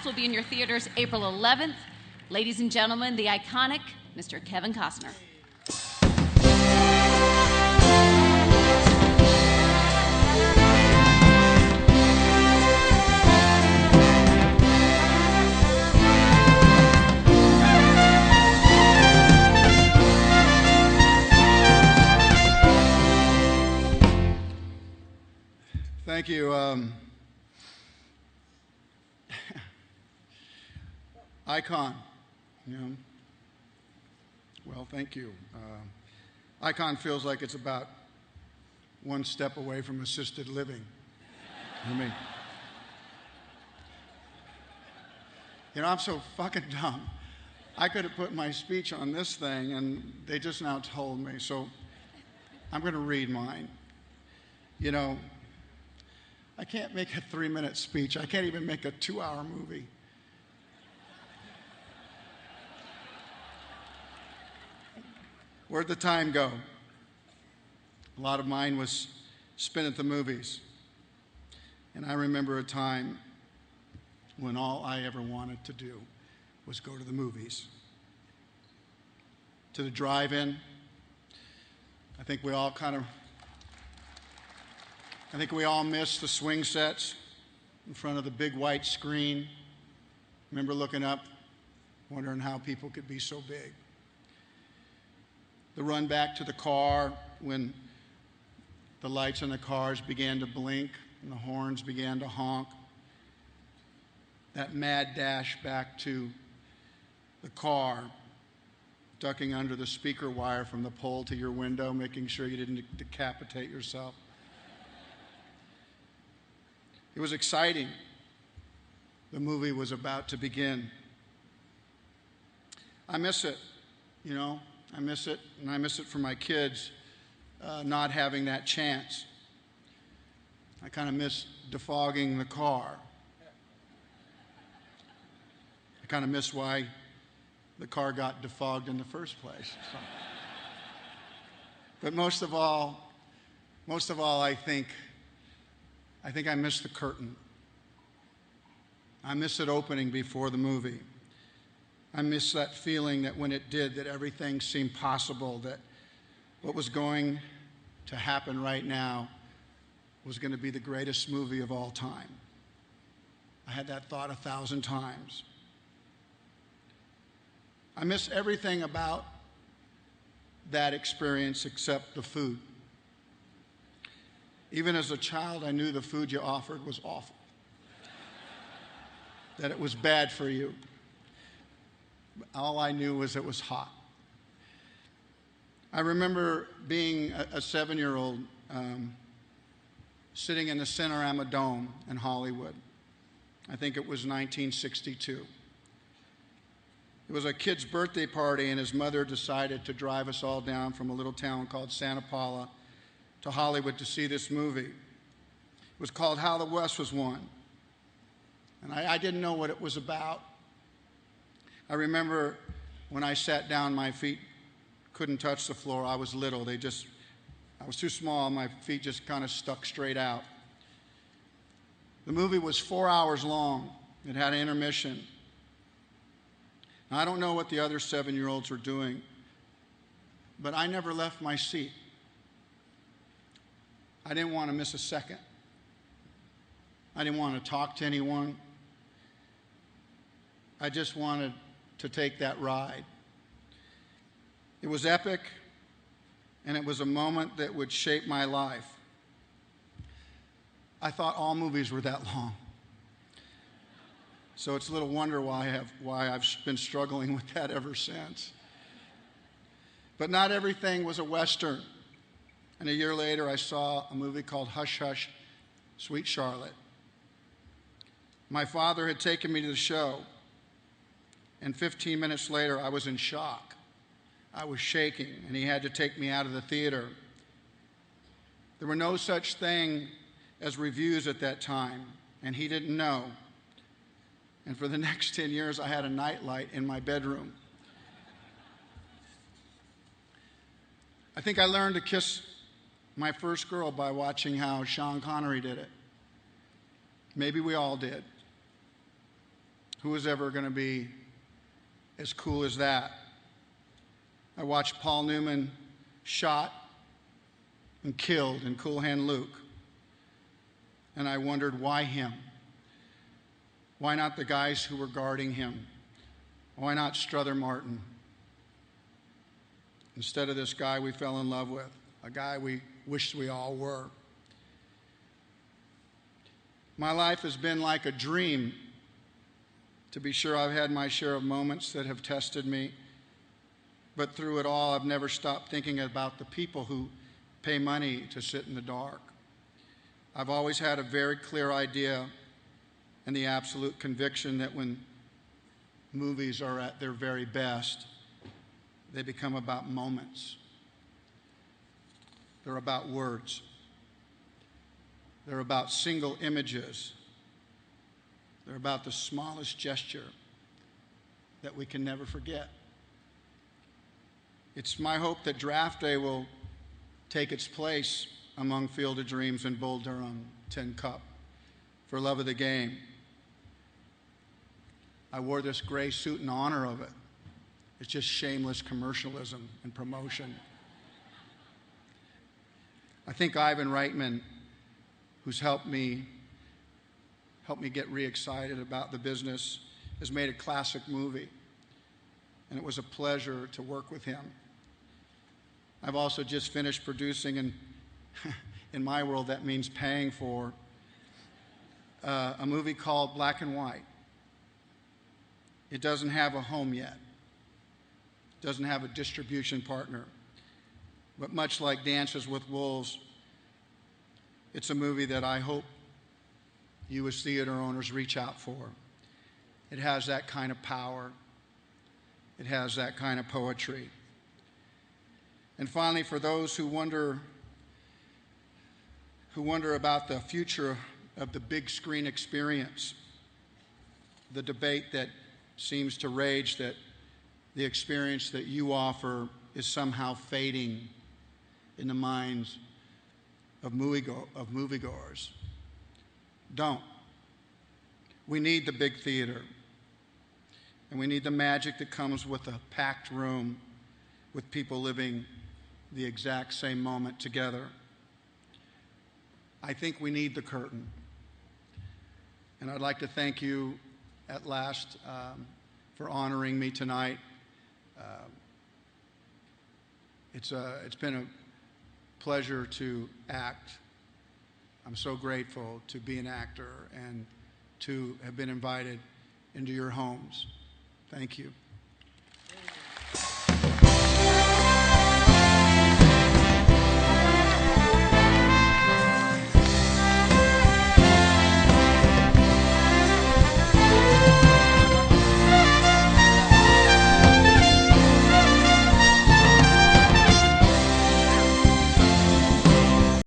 Will be in your theaters April 11th. Ladies and gentlemen, the iconic Mr. Kevin Costner. Thank you. Icon, you know, well, thank you. Icon feels like it's about one step away from assisted living. I mean, you know, I'm so fucking dumb. I could have put my speech on this thing, and they just now told me, so I'm going to read mine. You know, I can't make a 3-minute speech. I can't even make a 2-hour movie. Where'd the time go? A lot of mine was spent at the movies. And I remember a time when all I ever wanted to do was go to the movies. To the drive-in. I think we all missed the swing sets in front of the big white screen. Remember looking up, wondering how people could be so big. The run back to the car when the lights in the cars began to blink and the horns began to honk. That mad dash back to the car, ducking under the speaker wire from the pole to your window, making sure you didn't decapitate yourself. It was exciting. The movie was about to begin. I miss it, you know. I miss it, and I miss it for my kids not having that chance. I kind of miss defogging the car. I kind of miss why the car got defogged in the first place. So. But most of all, I think I miss the curtain. I miss it opening before the movie. I miss that feeling that when it did, that everything seemed possible, that what was going to happen right now was going to be the greatest movie of all time. I had that thought 1,000 times. I miss everything about that experience except the food. Even as a child, I knew the food you offered was awful, that it was bad for you. All I knew was it was hot. I remember being a 7-year-old sitting in the Cinerama Dome in Hollywood. I think it was 1962. It was a kid's birthday party, and his mother decided to drive us all down from a little town called Santa Paula to Hollywood to see this movie. It was called How the West Was Won. And I didn't know what it was about. I remember when I sat down, my feet couldn't touch the floor. I was little. I was too small. My feet just kind of stuck straight out. The movie was 4 hours long. It had an intermission. Now, I don't know what the other 7-year-olds were doing, but I never left my seat. I didn't want to miss a second. I didn't want to talk to anyone. I just wanted to take that ride. It was epic, and it was a moment that would shape my life. I thought all movies were that long. So it's a little wonder why I've been struggling with that ever since. But not everything was a Western. And a year later, I saw a movie called Hush Hush, Sweet Charlotte. My father had taken me to the show, and 15 minutes later, I was in shock. I was shaking, and he had to take me out of the theater. There were no such thing as reviews at that time, and he didn't know. And for the next 10 years, I had a nightlight in my bedroom. I think I learned to kiss my first girl by watching how Sean Connery did it. Maybe we all did. Who was ever going to be as cool as that? I watched Paul Newman shot and killed in Cool Hand Luke, and I wondered, why him? Why not the guys who were guarding him? Why not Strother Martin? Instead of this guy we fell in love with, a guy we wished we all were. My life has been like a dream. To be sure, I've had my share of moments that have tested me, but through it all, I've never stopped thinking about the people who pay money to sit in the dark. I've always had a very clear idea and the absolute conviction that when movies are at their very best, they become about moments. They're about words. They're about single images. They're about the smallest gesture that we can never forget. It's my hope that Draft Day will take its place among Field of Dreams and Bull Durham Tin Cup for love of the game. I wore this gray suit in honor of it. It's just shameless commercialism and promotion. I think Ivan Reitman, who's helped me get re-excited about the business, has made a classic movie, and it was a pleasure to work with him. I've also just finished producing, and in my world that means paying for, a movie called Black and White. It doesn't have a home yet. It doesn't have a distribution partner. But much like Dances with Wolves, it's a movie that I hope you as theater owners reach out for. It has that kind of power. It has that kind of poetry. And finally, for those who wonder about the future of the big screen experience, the debate that seems to rage that the experience that you offer is somehow fading in the minds of moviegoers. Don't. We need the big theater, and we need the magic that comes with a packed room with people living the exact same moment together. I think we need the curtain. And I'd like to thank you at last for honoring me tonight. It's been a pleasure to act. I'm so grateful to be an actor and to have been invited into your homes. Thank you.